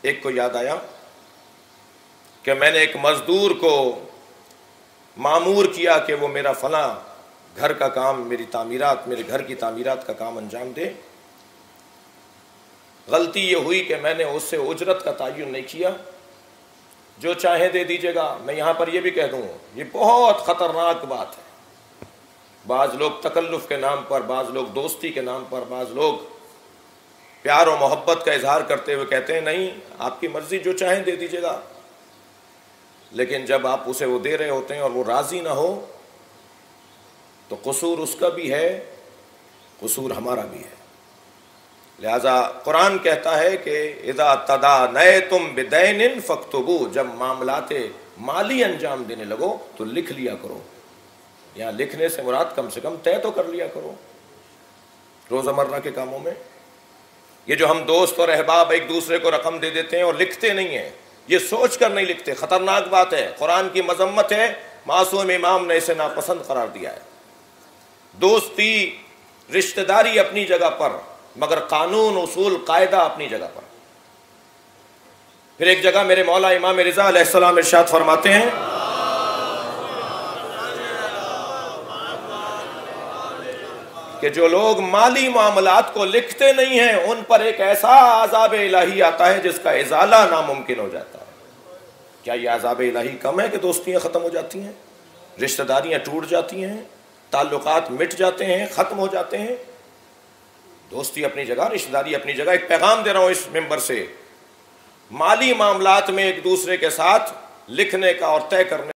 ایک کو یاد آیا کہ میں نے ایک مزدور کو مامور کیا کہ وہ میرا فلاں گھر کا کام، میرے گھر کی تعمیرات کا کام انجام دے۔ غلطی یہ ہوئی کہ میں نے اس سے اجرت کا تعین نہیں کیا، جو چاہے دے دیجیے گا۔ میں یہاں پر یہ بھی کہہ دوں، یہ بہت خطرناک بات ہے۔ بعض لوگ تکلف کے نام پر، بعض لوگ دوستی کے نام پر، بعض لوگ پیار و محبت کا اظہار کرتے ہوئے کہتے ہیں نہیں آپ کی مرضی، جو چاہیں دے دیجیے گا۔ لیکن جب آپ اسے وہ دے رہے ہوتے ہیں اور وہ راضی نہ ہو تو قصور اس کا بھی ہے، قصور ہمارا بھی ہے۔ لہذا قرآن کہتا ہے کہ اذا تدانیتم بدین فاکتبوا، جب معاملات مالی انجام دینے لگو تو لکھ لیا کرو۔ یہاں لکھنے سے مراد کم سے کم طے تو کر لیا کرو روزمرہ کے کاموں میں۔ یہ جو ہم دوست اور احباب ایک دوسرے کو رقم دے دیتے ہیں اور لکھتے نہیں ہیں، یہ سوچ کر نہیں لکھتے، خطرناک بات ہے، قرآن کی مذمت ہے، معصوم امام نے اسے ناپسند قرار دیا ہے۔ دوستی رشتہ داری اپنی جگہ پر، مگر قانون اصول قاعدہ اپنی جگہ پر۔ پھر ایک جگہ میرے مولا امام رضا علیہ السلام ارشاد فرماتے ہیں کہ جو لوگ مالی معاملات کو لکھتے نہیں ہیں ان پر ایک ایسا عذاب الہی آتا ہے جس کا ازالہ ناممکن ہو جاتا ہے۔ کیا یہ عذاب الہی کم ہے کہ دوستیاں ختم ہو جاتی ہیں، رشتہ داریاں ٹوٹ جاتی ہیں، تعلقات مٹ جاتے ہیں، ختم ہو جاتے ہیں؟ دوستی اپنی جگہ، رشتہ داری اپنی جگہ۔ ایک پیغام دے رہا ہوں اس ممبر سے، مالی معاملات میں ایک دوسرے کے ساتھ لکھنے کا اور طے کرنے